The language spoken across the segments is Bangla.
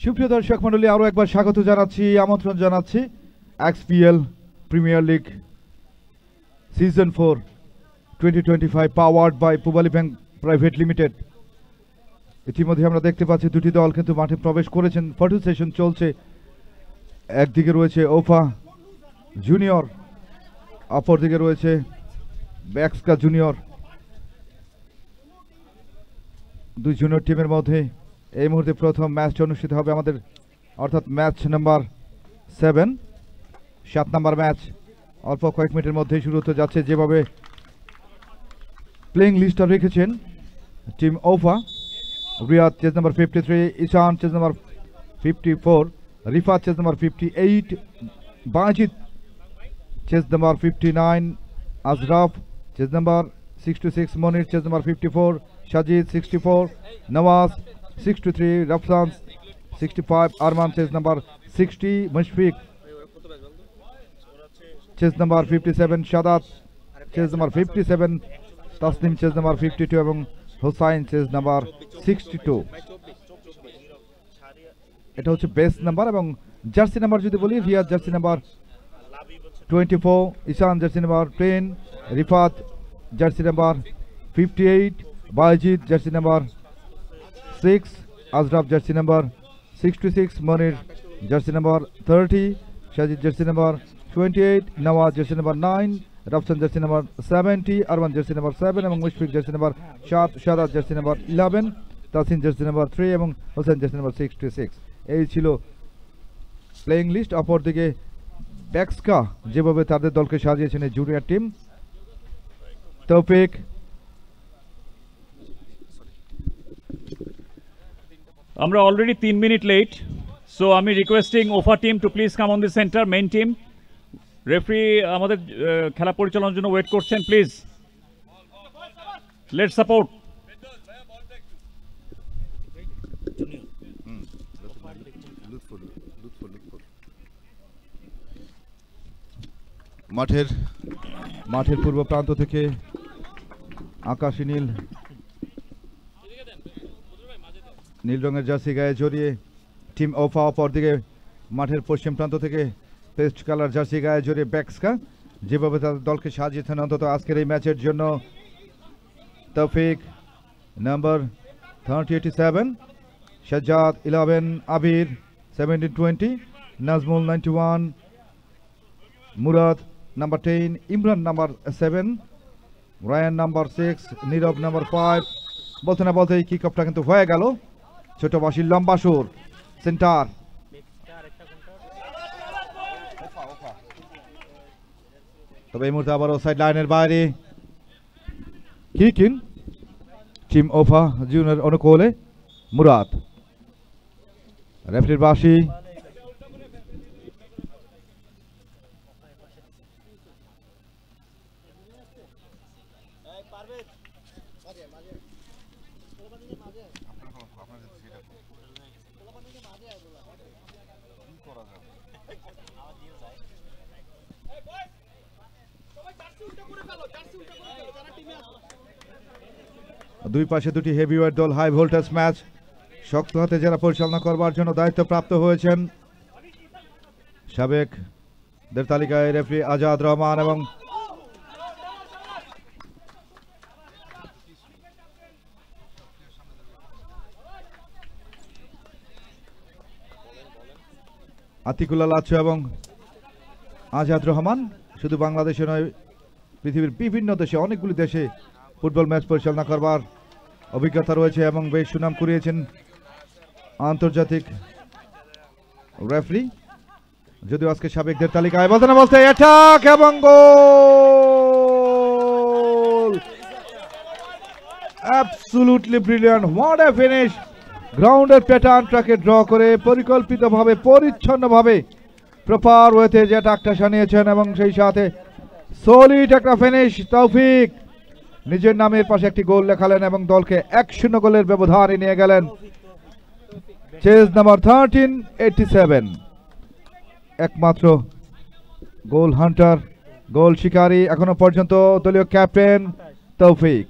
সুপ্রিয় দর্শক মণ্ডলী, আরও একবার স্বাগত জানাচ্ছি, আমন্ত্রণ জানাচ্ছি XPL premier league season 4 2025 powered by Pubali bank private limited. ইতিমধ্যে আমরা দেখতে পাচ্ছি দুটি দল কিন্তু মাঠে প্রবেশ করেছেন। ফটো সেশন চলছে। একদিকে রয়েছে ওফা জুনিয়র, অপরদিকে রয়েছে ব্যাক্সকা জুনিয়র। দুই জুনিয়র টিমের মধ্যে এই মুহূর্তে প্রথম ম্যাচটি অনুষ্ঠিত হবে আমাদের, অর্থাৎ ম্যাচ নাম্বার 7, 7 নম্বর ম্যাচ অল্প কয়েক মিনিটের মধ্যেই শুরু হতে যাচ্ছে। যেভাবে প্লেইং লিস্টটা রেখেছেন টিম ওফা: Riyad chest number 53, Isan chest number 54, Rifat chest number 58, Bazid chest number 59, Azraf chest number 66, Monir chest number 54, Sajid 64, Nawaz 63, Rafsan 65, Arman chest number 60, Mushfiq chest number 57, Sadat chest number 57, Tasnim chest number 52 এবং হোসাইন চেজ নাম্বার 62। এটা হচ্ছে বেস নাম্বার। এবং জার্সি নাম্বার যদি বলি, Riyad jersey number 24, Ishan jersey number 10, Rifat jersey number 58, Bazid jersey number 6, Azraf jersey number 66, Monir jersey number 30, Sajid jersey number 28, Nawaz jersey number 9, Rafsan jersey number 70, Arman jersey number 7 এবং Mushfiq jersey number 7, Sadat jersey number 11, Tasin jersey number 3 এবং হোসেন জার্সি নাম্বার 66। এই ছিল প্লেইং লিস্ট। অপরদিকে ব্যাক্সকা যেভাবে তাদের দলকে সাজিয়েছেন এই জুনিয়র টিম, তৌফিক আমরা অলরেডি 3 মিনিট লেট, সো আমি রিকোয়েস্টিং ওফা team to please come on the centre. Main team referee আমাদের খেলা পরিচালনার জন্য ওয়েট করছেন। Please let's support. মাঠের পূর্ব প্রান্ত থেকে আকাশী নীল রঙের জার্সি গায়ে জড়িয়ে টিম ওফা, অপরদিকে মাঠের পশ্চিম প্রান্ত থেকে পেস্ট কালার জার্সি গায়ে জড়িয়ে ব্যাক্সকা যেভাবে তাদের দলকে সাজিয়েছেন অন্তত আজকের এই ম্যাচের জন্য। Toufiq number 37, Sajjad 11, Abir 17-20, Nazmul 91, Murad number 10, Imran number 7, Rayan number 6, Nirob number 5। বলতে না বলতেই কিক অফটা কিন্তু হয়ে গেল। ছোট বাসির লম্বা সুর সেন্টার, তবে এই মুহূর্তে আবারও সাইড লাইনের বাইরে কিক ইন টিম ওফা জুনিয়র অনুকূলে। মুরাদ রেফারির বাঁশি, দুই পাশে দুটি হেভিওয়েট দল, হাই ভোল্টেজ ম্যাচ। শক্ত হাতে যারা পরিচালনা করবার জন্য দায়িত্বপ্রাপ্ত হয়েছেন সাবেকদের তালিকায় রেফারি আজাদ রহমান এবং আতিকুল্লাহ লাচ্ছু এবং আজাদ রহমান। শুধু বাংলাদেশে নয়, পৃথিবীর বিভিন্ন দেশে, অনেকগুলি দেশে ফুটবল ম্যাচ পরিচালনা করবার অভিজ্ঞতা রয়েছে এবং বেশ সুনাম কুড়িয়েছেন আন্তর্জাতিক রেফারি। যদিও আজকে সাবেকদের তালিকায় বলতে না বলতে অ্যাটাক এবং goal! Absolutely brilliant, what a finish! গ্রাউন্ডের প্যাটার্নটাকে ড্র করে পরিকল্পিতভাবে, পরিচ্ছন্নভাবে প্রপার ওয়েতে যে অ্যাটাকটা সানিয়েছেন এবং সেই সাথে সলিড একটা ফিনিশ। তৌফিক নিজের নামের পাশে একটি গোল লেখালেন এবং দলকে 1-0 গোলের ব্যবধানে নিয়ে গেলেন। চেজ নাম্বার 13, 87, একমাত্র গোল হান্টার, গোল শিকারী এখনো পর্যন্ত দলীয় ক্যাপ্টেন তৌফিক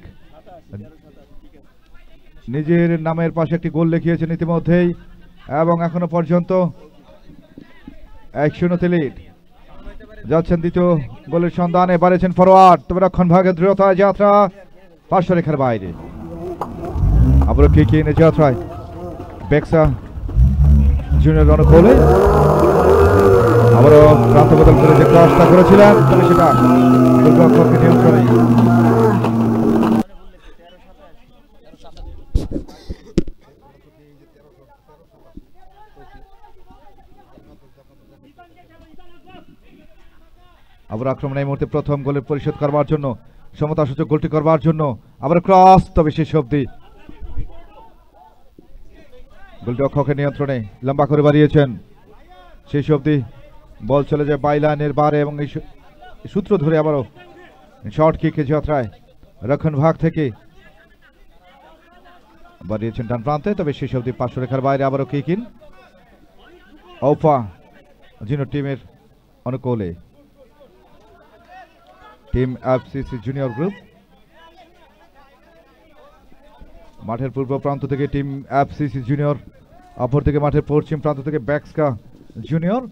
নিজের নামের পাশে একটি গোল লিখিয়েছেন ইতিমধ্যেই। এবং এখনো পর্যন্ত 1-0 লিড। যাচ্ছেন দ্বিতীয় গোলের সন্ধানে, বাড়িয়েছেন ফরওয়ার্ড, তবে রক্ষণ ভাগের দৃঢ়তায় যাত্রা পার্শ্ব রেখার বাইরে। আবারও কিকিং এর যাত্রায় বেক্সা জুনিয়র অনুকূলে আবারও প্রান্ত বদল করে যে ক্রসটা করেছিলেন, তবে সেটা গোলরক্ষকের নিয়ন্ত্রণে। আবার আক্রমণ এই মুহূর্তে প্রথম গোলের পরিশোধ করবার জন্য, সমতা সূচক গোলটি করবার জন্য আবার ক্রস, তবে শেষ অবধি গোলরক্ষকের নিয়ন্ত্রণে লম্বা করে বাড়িয়েছেন। শেষ অবধি বল চলে যায় বাইলাইনের বারে এবং এই সূত্র ধরে আবারও শর্ট কিকের যাত্রায় রক্ষণ ভাগ থেকে বাড়িয়েছেন ডান প্রান্তে, তবে শেষ অবধি পার্শ্ব রেখার বাইরে আবারও কিকিন ওফা জুনিয়র টিমের অনুকূলে। টিম এফসিসি জুনিয়র গ্রুপ মাঠের পূর্ব প্রান্ত থেকে টিম এফসিসি জুনিয়র, অপর থেকে মাঠের পশ্চিম প্রান্ত থেকে বেক্সা জুনিয়র।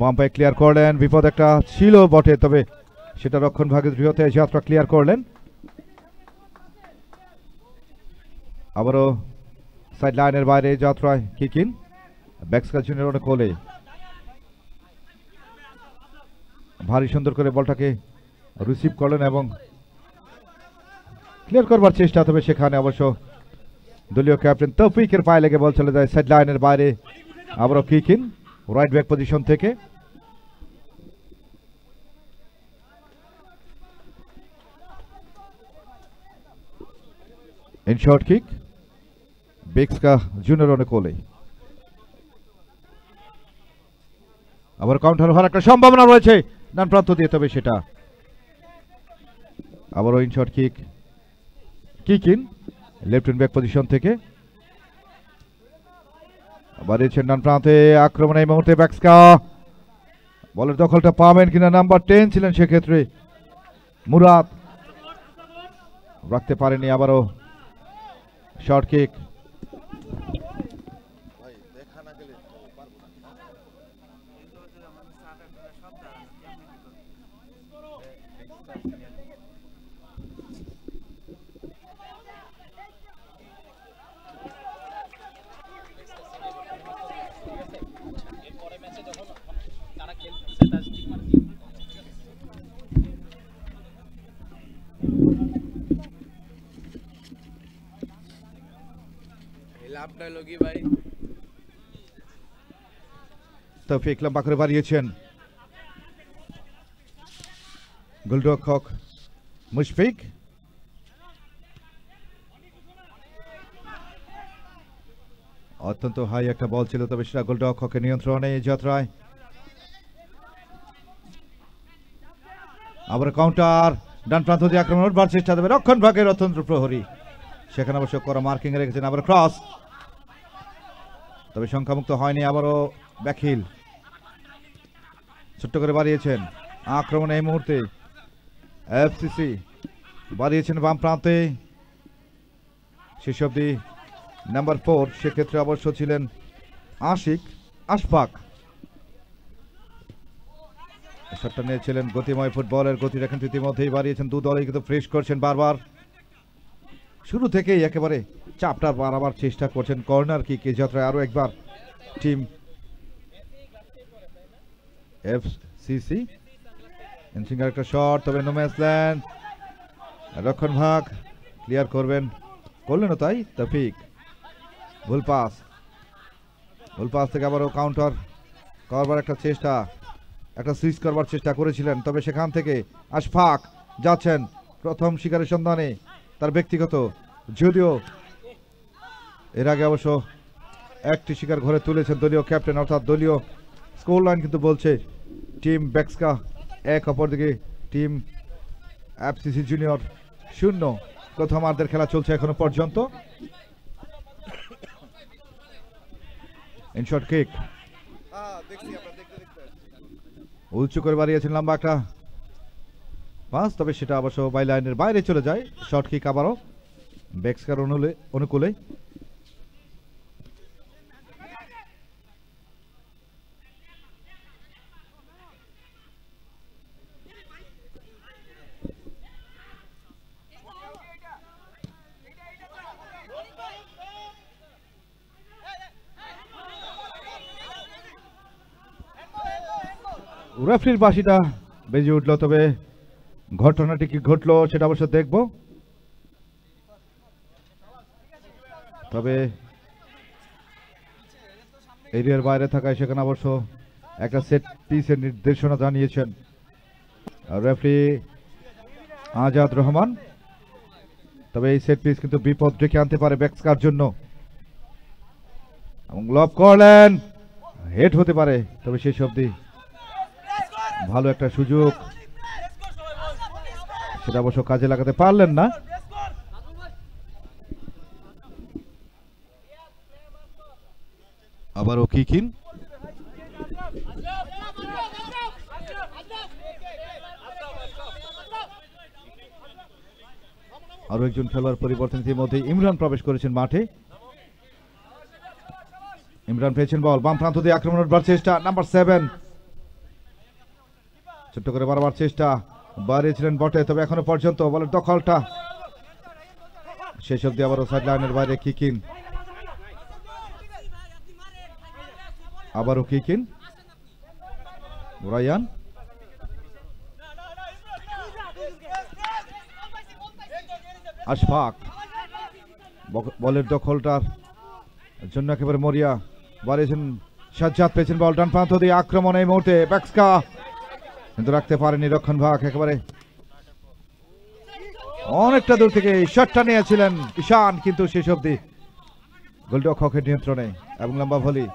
বাম্পায় ক্লিয়ার করলেন, বিপদ একটা ছিল বটে, তবে সেটা রক্ষণ ভাগের দৃঢ়তায় যাত্রা ক্লিয়ার করলেন। আবারও সাইড লাইনের বাইরে যাত্রায় কিকিন বেক্সা জুনিয়র অনুকূলে। ভারী সুন্দর করে বলটাকে রিসিভ করলেন এবং ক্লিয়ার করবার চেষ্টা, তবে সেখানে অবশ্য দলীয় ক্যাপ্টেন তৌফিকের পায়ে লেগে বল চলে যায় সাইড লাইনের বাইরে। আবারও কিকিন রাইট ব্যাক পজিশন থেকে। ইন শর্ট কিক বেক্সা জুনিয়র অনুকূলে। আবার কাউন্টার হওয়ার একটা সম্ভাবনা রয়েছে ডান প্রান্ত দিয়ে, তবে সেটা আবারও in short kick kicking left wing back position থেকে বাড়িয়েছেন ডান প্রান্তে। আক্রমণ এই মুহূর্তে বেক্সা, বলের দখলটা পাবেন কিনা, নাম্বার 10 ছিলেন সেক্ষেত্রে মুরাদ, রাখতে পারেনি। আবারও শর্ট কিক তৌফিক লম্বা করে বাড়িয়েছেন, গোলরক্ষক মুশফিক অত্যন্ত হাই একটা বল ছিল, তবে সেটা গোলরক্ষকের নিয়ন্ত্রণে যাত্রায়। আবার কাউন্টার ডান প্রান্ত দিয়ে আক্রমণ উঠবার চেষ্টা, দেবে রক্ষণ ভাগের অত্যন্ত প্রহরী, সেখানে অবশ্য করা মার্কিং এ রেখেছেন। আবার ক্রস, তবে সংখ্যামুক্ত হয়নি। আবারও ব্যাকহিল ছোট্ট করে বাড়িয়েছেন। আক্রমণ এই মুহূর্তে এফসিসি বাড়িয়েছেন বাম প্রান্তে, শেষ অবধি নাম্বার 4 সেক্ষেত্রে অবশ্য ছিলেন আশফাক। শটটা নিয়েছিলেন গতিময় ফুটবলের গতিটা কিন্তু ইতিমধ্যেই বাড়িয়েছেন, দু দলই কিন্তু ফ্রেশ করছেন বারবার, শুরু থেকেই একেবারে চাপটা বাড়াবার চেষ্টা করছেন। কর্নার কিকে যাত্রায় আরো একবার টিম এফসিসি। এনসিঙ্গার একটা শট, তবে নোম্যান্সল্যান্ড, রক্ষণ ভাগ ক্লিয়ার করলেন তাই তৌফিক। ভুল পাস থেকে আবারও কাউন্টার করবার একটা চেষ্টা, একটা সুইচ করবার চেষ্টা করেছিলেন, তবে সেখান থেকে আশফাক যাচ্ছেন প্রথম শিকারের সন্ধানে, তার ব্যক্তিগত, যদিও এর আগে অবশ্য একটি শিকার ঘরে তুলেছেন দলীয় ক্যাপ্টেন, অর্থাৎ দলীয় স্কোর লাইন কিন্তু বলছে টিম বেক্সা 1, অপরদিকে টিম এফসিসি জুনিয়র 0। প্রথমার্ধের খেলা চলছে এখনো পর্যন্ত। ইনশর্ট কিক উঁচু করে বাড়িয়েছেন লম্বা একটা পাস, তবে সেটা অবশ্য বাই লাইনের বাইরে চলে যায়। শর্ট কিক আবারও বেক্সার অনুকূলে। রেফারির বাঁশিটা বেজে উঠলো, তবে ঘটনাটি কি ঘটলো সেটা অবশ্য দেখব। তবে এরিয়ার বাইরে থাকায় সেখানে অবশ্য একটা সেট পিসের নির্দেশনা জানিয়েছেন রেফারি আজাদ রহমান। তবে এই সেট পিস কিন্তু বিপদ ডেকে আনতে পারে বেক্সকার জন্য, এবং লব করলেন, হেড হতে পারে, তবে শেষ অবধি ভালো একটা সুযোগ সেটা অবশ্য কাজে লাগাতে পারলেন না। আবারও কিকিন, আরো একজন খেলোয়াড় পরিবর্তন ইতিমধ্যে ইমরান প্রবেশ করেছেন মাঠে। ইমরান পেয়েছেন বল, বাম প্রান্ত দিয়ে আক্রমণের চেষ্টা, নাম্বার 7 ছোট্ট করে বারবার চেষ্টা বাড়িয়েছিলেন বটে, তবে এখনো পর্যন্ত বলের দখলটা শেষ অব্দি আবারও সাইড লাইনের বাইরে কিকিন, আবারও কিকিন, রায়ান আশফাক বলের দখলটার জন্য একেবারে মরিয়া বাড়িয়েছেন সাজ্জাদ, পেয়েছেন বল ডান প্রান্ত দিয়ে আক্রমণ, এই মুহূর্তে বেক্সকা কিন্তু রাখতে পারেনি রক্ষণ ভাগ, একেবারে অনেকটা দূর থেকে শটটা নিয়েছিলেন ঈশান, কিন্তু শেষ অবধি গোলরক্ষকের নিয়ন্ত্রণে এবং লম্বা ভলি।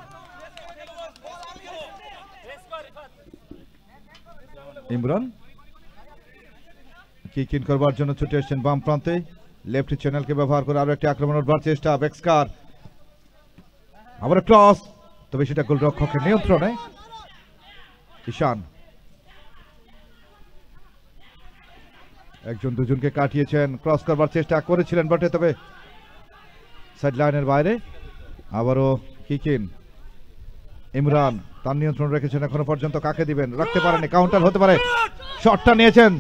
ইমরান কিকিন করবার জন্য ছুটে এসেছেন বাম প্রান্তে, লেফট চ্যানেলকে ব্যবহার করে আরো একটি আক্রমণের চেষ্টা বেক্সকার, আবার ক্রস, তবে সেটা গোলরক্ষকের নিয়ন্ত্রণে। ঈশান একজন দুজনকে কাটিয়েছেন, ক্রস করবার চেষ্টা করেছিলেন বটে, তবে সাইড লাইনের বাইরে। আবারও কিকিন, ইমরান তার নিয়ন্ত্রণ রেখেছেন এখনো পর্যন্ত, কাকে দিবেন, রাখতে পারেনি, কাউন্টার হতে পারে, শটটা নিয়েছেন,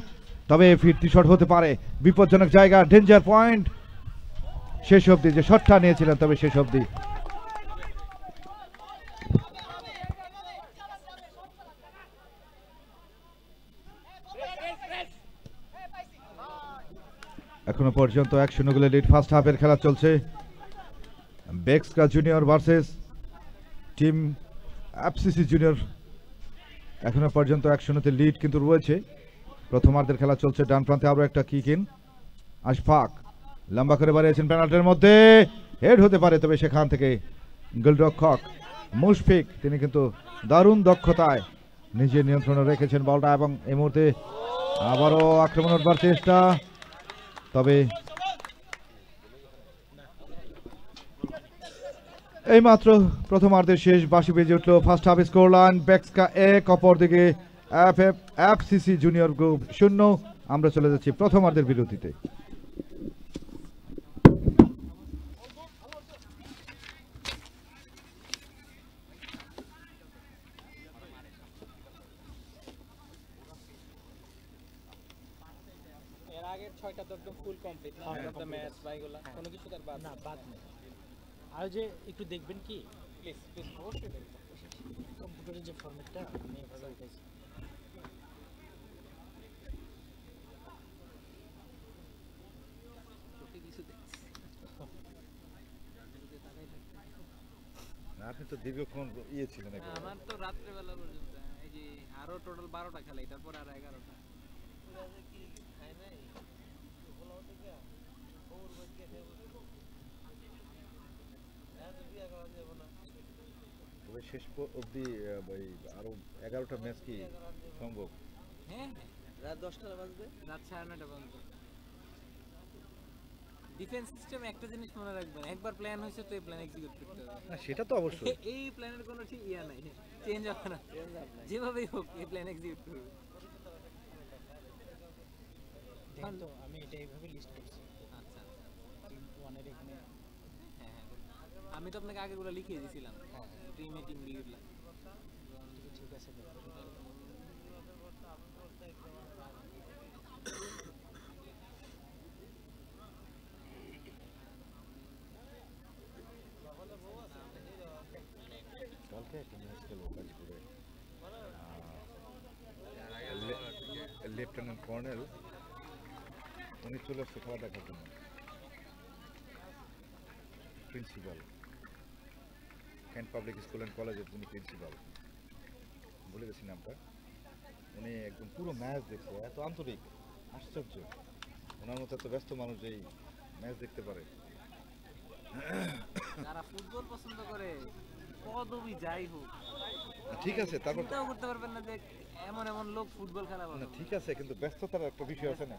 তবে ফিরতি শট হতে পারে, বিপজ্জনক জায়গা, ডেঞ্জার পয়েন্ট, শেষ অবধি যে শটটা নিয়েছিলেন, তবে শেষ অবধি এখনো পর্যন্ত 1-0 গোলে লিড। ফার্স্ট হাফের খেলা চলছে, বেক্সকা junior versus team FCC junior. এখনো পর্যন্ত 1-0 লিড কিন্তু রয়েছে। প্রথমার্ধের খেলা চলছে, ডান প্রান্তে আরো একটা কিকিন, আশফাক লম্বা করে বাড়িয়েছেন পেনাল্টির মধ্যে, হেড হতে পারে, তবে সেখান থেকে গোলরক্ষক মুশফিক তিনি কিন্তু দারুণ দক্ষতায় নিজের নিয়ন্ত্রণে রেখেছেন বলটা, এবং এই মুহূর্তে আবারও আক্রমণের চেষ্টা, তবে এই মাত্র প্রথমার্ধের শেষ বাঁশি বেজে উঠল। ফার্স্ট হাফ স্কোর লাইন বেক্সকা 1, অপরদিকে এফসিসি জুনিয়র গ্রুপ 0। আমরা চলে যাচ্ছি প্রথমার্ধের বিরতিতে। এর আগের 6টা তো একদম ফুল কমপ্লিট না, অফ দ্য ম্যাচ বা এগুলা কোনো কিছু তার বাদ না বাদ নেই। আর যে একটু দেখবেন কি প্লিজ প্লিজ অবশ্যই দেখবো। কম্পিউটারের যে ফরম্যাটটা আমি এভাবে উঠাইছি, আপনি তো দীর্ঘক্ষণ ইয়ে ছিলেন, আমার তো রাত্রেবেলা পর্যন্ত, এই যে আরো টোটাল 12টা খেলা, এটার পর আর 11টা। তবে শেষ অবধি আরো 11টা ম্যাচ কি সম্ভব? হ্যাঁ রাত 10টা বাজবে, রাত 9:30 পর্যন্ত। ডিফেন্স সিস্টেম একটা জিনিস মনে রাখবেন, একবার প্ল্যান হয়েছে তো এই প্ল্যান এক্সিকিউট করতে হবে। না সেটা তো অবশ্যই, এই প্ল্যানের কোনো ঠিক ইয়া নাই, চেঞ্জ হবে না, যেভাবেই হোক এই প্ল্যান এক্সিকিউট করবে। দেখেন তো আমি এটা এইভাবে লিস্ট করছি। আচ্ছা টিম 1 এর এখানে হ্যাঁ হ্যাঁ, আমি তো আপনাকে আগেগুলো লিখিয়ে দিয়েছিলাম, টিম এ টিম বিগুলা। ঠিক আছে দেখো। কালকে একটা ম্যাচ খেলো কাজপুরে, লেফটেন্যান্ট কর্নেল উনি চলে আসছে খেলা দেখার জন্য। Principal can't public school and কলেজের যিনি প্রিন্সিপাল, বলে গেছি নামটা, উনি একদম পুরো ম্যাচ দেখছে, এত আন্তরিক, আশ্চর্য। ওনার মতো এত ব্যস্ত মানুষ এই ম্যাচ দেখতে পারে। যারা ফুটবল পছন্দ করে পদবি যাই হোক, ঠিক আছে, তারপর চিন্তাও করতে পারবেন না যে এমন এমন লোক ফুটবল খেলা না, বলে। ঠিক আছে, কিন্তু ব্যস্ততার একটা বিষয় আছে না।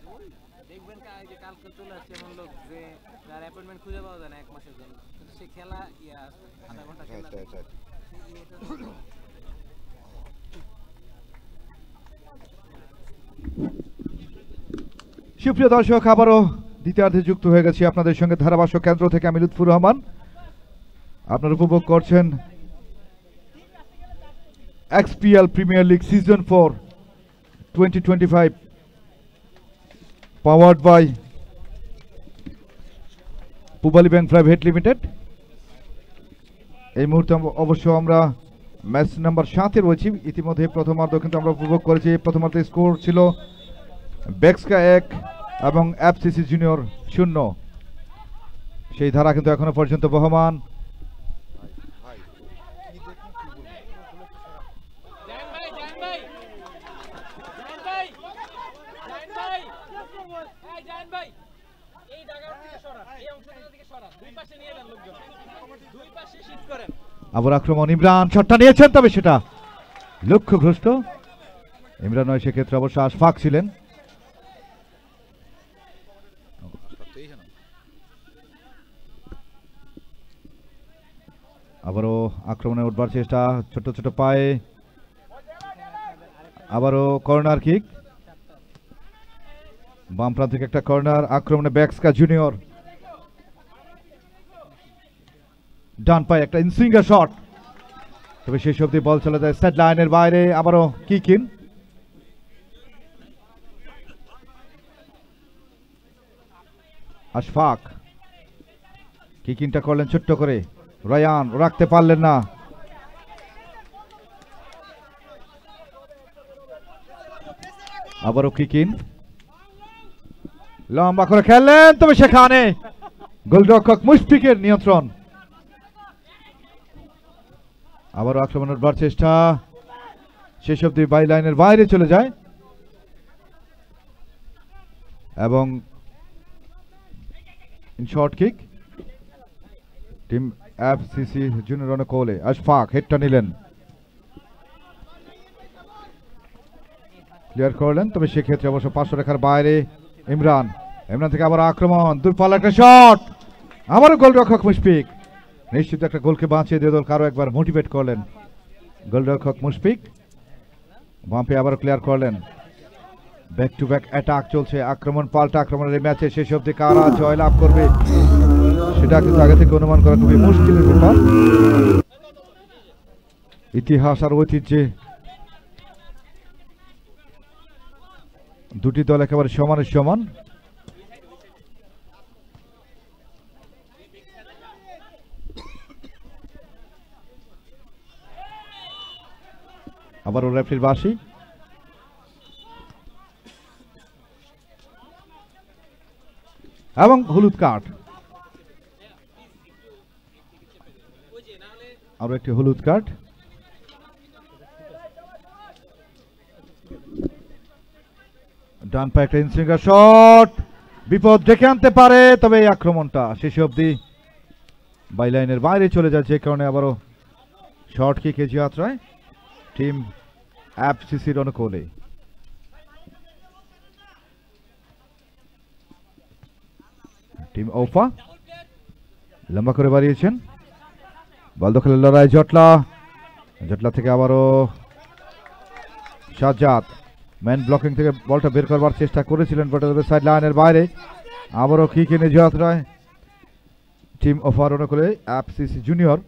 দেখবেন যে কালকে চলে আসছে এমন লোক যে তার অ্যাপয়েন্টমেন্ট খুঁজে পাওয়া যায় না 1 মাসের জন্য, কিন্তু সে খেলা আধা ঘন্টা খেলা সুপ্রিয় দর্শক, আবারও দ্বিতীয়ার্ধে যুক্ত হয়ে গেছি আপনাদের সঙ্গে ধারাভাষ্য কেন্দ্র থেকে আমি লুৎফুর রহমান। আপনারা উপভোগ করছেন XPL premier league season 4 2025 powered by Pubali bank private limited. এই মুহূর্তে অবশ্য আমরা ম্যাচ নাম্বার 7-এ রয়েছি। ইতিমধ্যে প্রথমার্ধ কিন্তু আমরা উপভোগ করেছি। প্রথমার্ধে স্কোর ছিল বেক্সকা 1 এবং এফসিসি জুনিয়র 0। সেই ধারা কিন্তু এখনো পর্যন্ত বহমান। আবার আক্রমণ, ইমরান শটটা নিয়েছেন, তবে সেটা লক্ষ্যভ্রষ্ট। ইমরান নয়, সেক্ষেত্রে অবশ্য আশফাক ছিলেন। আবারও আক্রমণে উঠবার চেষ্টা, ছোট ছোট পায়ে, আবারও কর্নার কিক, বাম প্রান্ত থেকে একটা কর্নার। আক্রমণে বেক্সকা জুনিয়র, ডান পায়ে একটা ইনসুইঙ্গার শট, তবে শেষ অবধি বল চলে যায় সেট লাইনের বাইরে। আবারও কিক ইন। আশফাক কিক ইনটা করলেন ছোট্ট করে, রায়ান রাখতে পারলেন না। আবারও কিক ইন, লম্বা করে খেললেন, তবে সেখানে গোলরক্ষক মুশফিকের নিয়ন্ত্রণ। আবারও আক্রমণের বার চেষ্টা, শেষ অবধি বাই লাইনের বাইরে চলে যায় এবং short kick. Team FCC junior অনুকূলে আশফাক হেডটা নিলেন, ক্লিয়ার করলেন, তবে সেক্ষেত্রে অবশ্য 500 রেখার বাইরে ইমরান। ইমরান থেকে আবার আক্রমণ, দূরপাল্লা একটা শট, আবারও গোলরক্ষক মুশফিক। নিশ্চিত একটা গোলকে বাঁচিয়ে দিয়ে দল কারো একবার মোটিভেট করলেন গোলরক্ষক মুশফিক। বাম্পে আবার ক্লিয়ার করলেন। ব্যাক টু ব্যাক অ্যাটাক চলছে, আক্রমণ পাল্টা আক্রমণের এই ম্যাচে শেষ অবধি কারা জয়লাভ করবে সেটা কিন্তু আগে থেকে অনুমান করা খুবই মুশকিলের ব্যাপার। ইতিহাস আর ঐতিহ্যে দুটি দল একেবারে সমানের সমান। আবারও রেফারির বাঁশি, এবং হলুদ কার্ড, আরো একটি হলুদ কার্ড। ডান পায়ে একটা ইনসুইঙ্গার শট, বিপদ ডেকে আনতে পারে, তবে এই আক্রমণটা শেষ অবধি বাইলাইনের বাইরে চলে যাচ্ছে, যে কারণে আবারও শর্ট কিক এ যাত্রায় টিম এফসিসির অনুকূলে। টিম ওফা লম্বা করে বাড়িয়েছেন, বল দখলের লড়াই জটলা, জটলা থেকে আবারও সাজ্জাদ ম্যান ব্লকিং থেকে বলটা বের করবার চেষ্টা করেছিলেন, বাট সাইড লাইনের বাইরে। আবারও কিক এনে যাত্রায় টিম ওফার অনুকূলে এফসিসি জুনিয়র।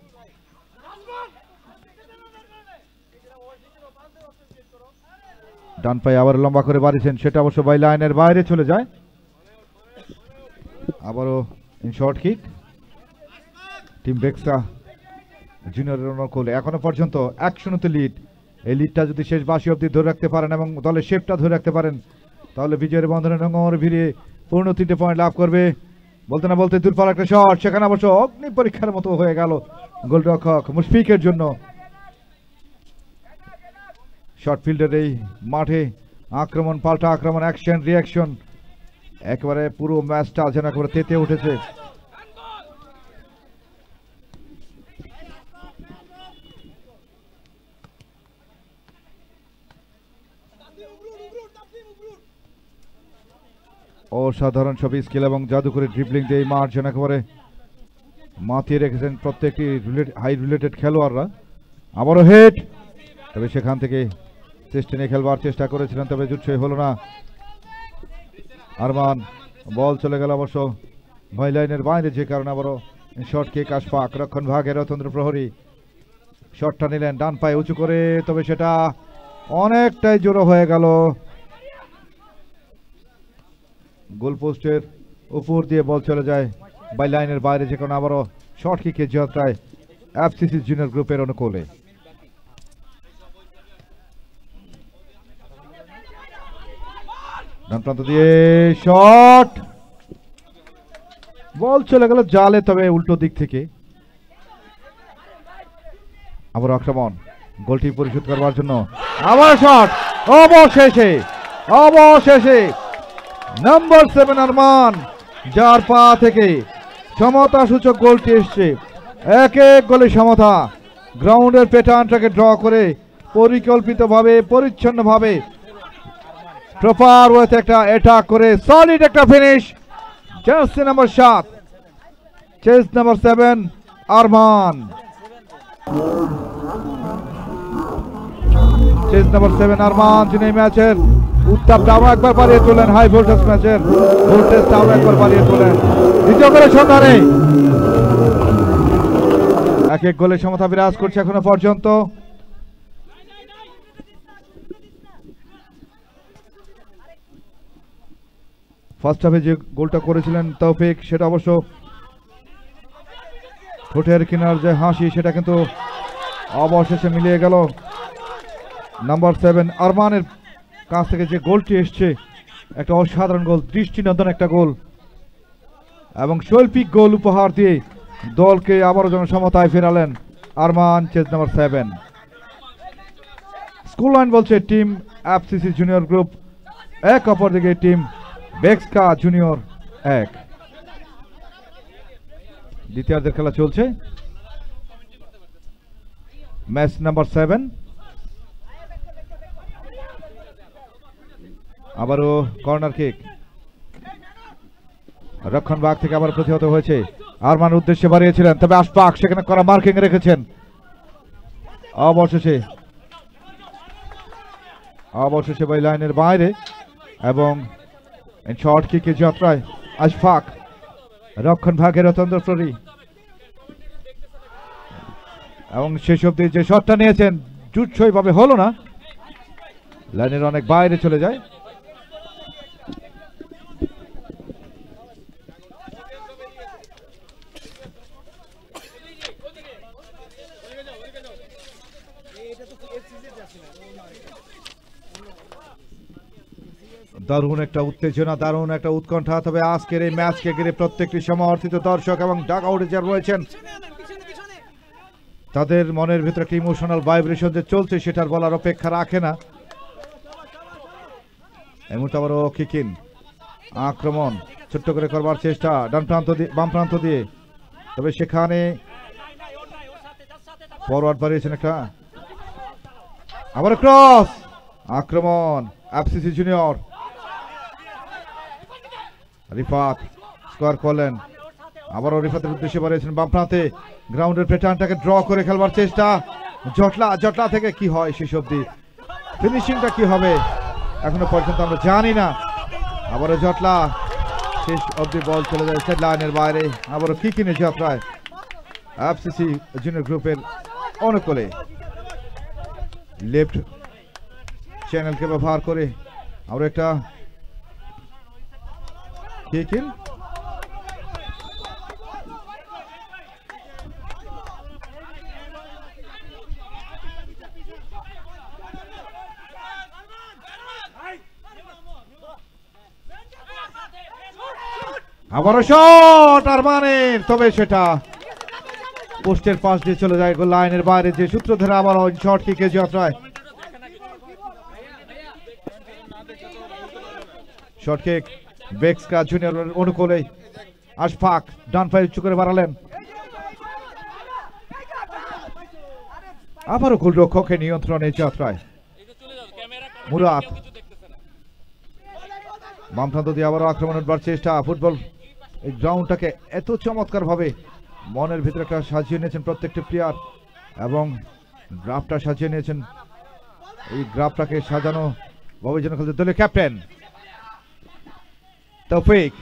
ডান পায়ে আবার লম্বা করে বাড়িয়েছেন, সেটা অবশ্য বাই লাইনের বাইরে চলে যায়। আবারও ইন শর্ট কিক, টিম বেক্সা জুনিয়রের অনুকূলে। এখনো পর্যন্ত 1-0 লিড। এই লিডটা যদি শেষ বাঁশি অবধি ধরে রাখতে পারেন এবং দলের শেপটা ধরে রাখতে পারেন, তাহলে বিজয়ের বন্ধনে নোংর ভিড়ে পূর্ণ 3টে পয়েন্ট লাভ করবে। বলতে না বলতে দূরপাল্লা একটা শট, সেখানে অবশ্য অগ্নি পরীক্ষার মতো হয়ে গেল গোলরক্ষক মুশফিকের জন্য। শর্ট ফিল্ডের এই মাঠে আক্রমণ পাল্টা আক্রমণ, অ্যাকশন রিয়াকশন, একেবারে পুরো ম্যাচটা যেন একেবারে তেতে উঠেছে। অসাধারণ সব স্কিল এবং জাদু করে ড্রিবলিং দিয়ে এই মাঠ যেন একেবারে মাতিয়ে রেখেছেন প্রত্যেকটি হাই রিলেটেড খেলোয়াড়রা। আবারও হেড, তবে সেখান থেকে চেষ্টা নিয়ে খেলবার চেষ্টা করেছিলেন, তবে জুটছই হলো না। আরমান বল চলে গেল অবশ্য ভয় লাইনের বাইরে, যে কারণে আবারও শর্ট কিক আশফাক। রক্ষণ ভাগের রতন্দ্র প্রহরী শটটা নিলেন ডান পায়ে উঁচু করে, তবে সেটা অনেকটাই জোরো হয়ে গেল গোলপোস্টের উপর দিয়ে বল চলে যায় বাই লাইনের বাইরে, যে কারণে আবারও শর্ট কিকের যাত্রায় এফসিসি জুনিয়র গ্রুপের অনুকূলে। ডান প্রান্ত দিয়ে শট, বল চলে গেল জালে, তবে উল্টো দিক থেকে আবার আক্রমণ, গোলটি পরিশোধ করবার জন্য আবার শট। অবশেষে নাম্বার 7 আরমান, যার পা থেকে সমতা সূচক গোলটি এসছে। এক গোলে সমতা, গ্রাউন্ডের প্যাটার্নটাকে ড্র করে পরিকল্পিতভাবে পরিচ্ছন্নভাবে প্রপার ওয়েতে একটা অ্যাটাক করে সলিড একটা finish. Jersey number 7, chest number 7 Arman. Chest number 7 Arman, যিনি এই ম্যাচের উত্তাপটা আরো একবার বাড়িয়ে তোলেন, হাই ভোল্টেজ ম্যাচের ভোল্টেজটা আরো একবার বাড়িয়ে তোলেন। দ্বিতীয় গোলের সন্ধানে এক গোলে সমতা বিরাজ করছে এখনো পর্যন্ত। ফার্স্ট হাফে যে গোলটা করেছিলেন তৌফিক, সেটা অবশ্য ঠোঁটের কিনার যে হাসি, সেটা কিন্তু অবশেষে মিলিয়ে গেল। নাম্বার 7 আরমানের কাছ থেকে যে গোলটি এসছে, একটা অসাধারণ গোল, দৃষ্টিনন্দন একটা গোল এবং শৈল্পিক গোল উপহার দিয়ে দলকে আবারও যেন সমতায় ফেরালেন Arman, chest number 7। Score line বলছে টিম এফসিসি জুনিয়র গ্রুপ 1, অপরদিকে টিম বেক্সকা জুনিয়র 1। দ্বিতীয়ার্ধের খেলা চলছে। ম্যাচ নাম্বার 7, আবারও কর্নার কিক, রক্ষণ ভাগ থেকে আবার প্রতিহত হয়েছে। আরমান উদ্দেশ্যে বাড়িয়েছিলেন, তবে আশফাক সেখানে করা মার্কিং রেখেছেন। অবশেষে বাই লাইনের বাইরে এবং শর্ট কিকের যাত্রায় আশফাক, রক্ষণ ভাগের রতন্দ্র প্রহরী, এবং শেষ অব্দি যে শটটা নিয়েছেন জুটছই ভাবে হলো না, লাইনের অনেক বাইরে চলে যায়। দারুণ একটা উত্তেজনা, দারুণ একটা উৎকণ্ঠা, তবে আজকের এই ম্যাচকে ঘিরে প্রত্যেকটি সমর্থিত দর্শক এবং ডাক আউটে যারা রয়েছেন তাদের মনের ভিতরে একটা ইমোশনাল ভাইব্রেশন যে চলছে, সেটার বলার অপেক্ষা রাখে না। এই মুহূর্তে আবারও কিকিন, আক্রমণ ছোট্ট করে করবার চেষ্টা ডান প্রান্ত দিয়ে বাম প্রান্ত দিয়ে, তবে সেখানে ফরওয়ার্ড বাড়িয়েছেন একটা, আবার ক্রস, আক্রমণ এফসিসি জুনিয়র। রিফাত স্কোয়ার করলেন, আবারও রিফাতের উদ্দেশ্যে বাড়িয়েছেন বাম প্রান্তে, গ্রাউন্ডের প্যাটার্নটাকে ড্র করে খেলবার চেষ্টা। জটলা থেকে কি হয় শেষ অব্দি, ফিনিশিংটা কি হবে এখনো পর্যন্ত আমরা জানি না। আবারও জটলা, শেষ অব্দি বল চলে যায় সেট লাইনের বাইরে। আবারও কিকিনের যাত্রায় এফসিসি জুনিয়র গ্রুপের অনুকূলে লেফট চ্যানেলকে ব্যবহার করে আমরা একটা কিকিন, আবারও শট আরমানের, তবে সেটা পোস্টের পাশ দিয়ে চলে যায় গোল লাইনের বাইরে। যে সূত্র ধরে আবারও শট কিকে যাত্রায় শট কিক বেক্সকা জুনিয়র অনুকূলে। আশফাক ডান পায়ে উঁচু করে বাড়ালেন, আবারও গোলরক্ষকের নিয়ন্ত্রণে যাত্রায় মুরাদ। বামপ্রান্ত দিয়ে আবারও আক্রমণের বার চেষ্টা। ফুটবল এই গ্রাউন্ডটাকে এত চমৎকার ভাবে মনের ভিতরে একটা সাজিয়ে নিয়েছেন প্রত্যেকটি প্লেয়ার, এবং গ্রাফটা সাজিয়ে নিয়েছেন। এই গ্রাফটাকে সাজানো ভাবে যেন খেলতে দলের ক্যাপ্টেন তৌফিক।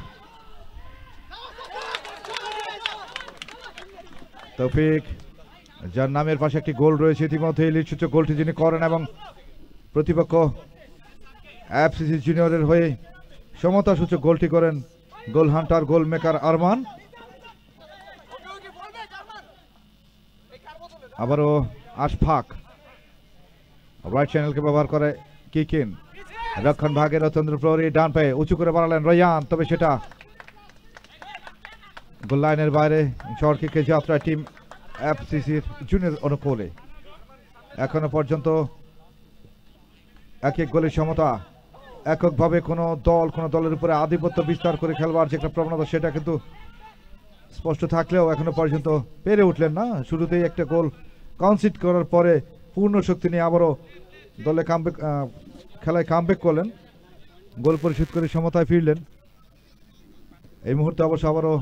তৌফিক যার নামের পাশে একটি গোল রয়েছে ইতিমধ্যে, লিড সূচক গোলটি যিনি করেন, এবং প্রতিপক্ষ এফসিসি জুনিয়রের হয়ে সমতা সূচক গোলটি করেন গোল হান্টার, গোল মেকার আরমান। আবারও আশফাক রাইট চ্যানেলকে ব্যবহার করে কিকিন, রক্ষণ ভাগের রতন্দ্র প্রহরী ডান পায়ে উঁচু করে বাড়ালেন রয়ান, তবে সেটা গোল লাইনের বাইরে। শর্ট কিকে যাত্রা টিম এফসিসির জুনিয়র অনুকূলে। এখনো পর্যন্ত এক এক গোলের সমতা। এককভাবে কোনো দলের উপরে আধিপত্য বিস্তার করে খেলবার যে একটা প্রবণতা, সেটা কিন্তু স্পষ্ট থাকলেও এখনো পর্যন্ত পেরে উঠলেন না। শুরুতেই একটা গোল কনসিড করার পরে পূর্ণ শক্তি নিয়ে আবারও দলে খেলায় কামব্যাক করলেন, গোল পরিশোধ করে সমতায় ফিরলেন। এই মুহূর্তে অবশ্য আবারও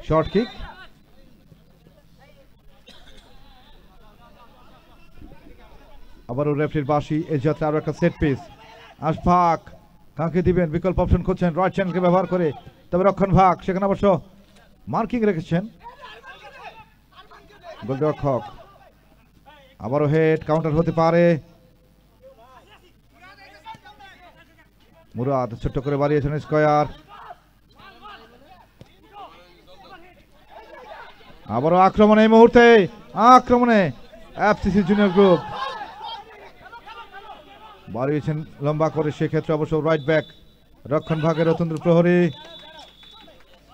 শর্ট কিক। আবারও রেফারির বাঁশি, এই যাত্রা আরো একটা সেট পিস। আশফাক কাকে দিবেন, বিকল্প অপশন করছেন রাইট চ্যানেলকে ব্যবহার করে, তবে রক্ষণ ভাগ সেখানে অবশ্য মার্কিং রেখেছেন গোলরক্ষক। আবারও হেড কাউন্টার হতে পারে। মুরাদ ছোট্ট করে বাড়িয়েছেন স্কয়ার। আবারও আক্রমণ, এই মুহূর্তে আক্রমণে এফসিসি জুনিয়র গ্রুপ বাড়িয়েছেন লম্বা করে, সেক্ষেত্রে অবশ্য রাইট ব্যাক রক্ষণ ভাগের রতন্দ্র প্রহরী।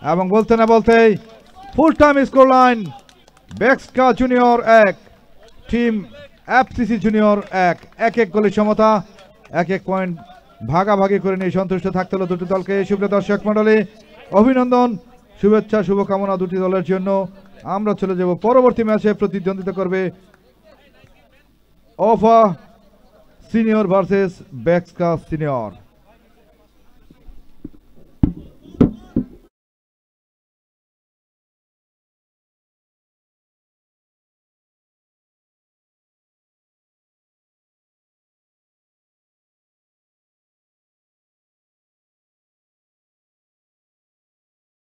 এবং বলতে না বলতেই ফুল টাইম স্কোর লাইন বেক্সকা জুনিয়র 1 টিম এফসিসি জুনিয়র 1, এক এক গোলের সমতা। এক এক পয়েন্ট ভাগাভাগি করে নিয়ে সন্তুষ্ট থাকতে হলো দুটি দলকে। সুপ্রিয় দর্শক মন্ডলী, অভিনন্দন, শুভেচ্ছা, শুভকামনা দুটি দলের জন্য। আমরা চলে যাব পরবর্তী ম্যাচে। প্রতিদ্বন্দ্বিতা করবে ওফা সিনিয়র ভার্সেস বেক্সকা সিনিয়র।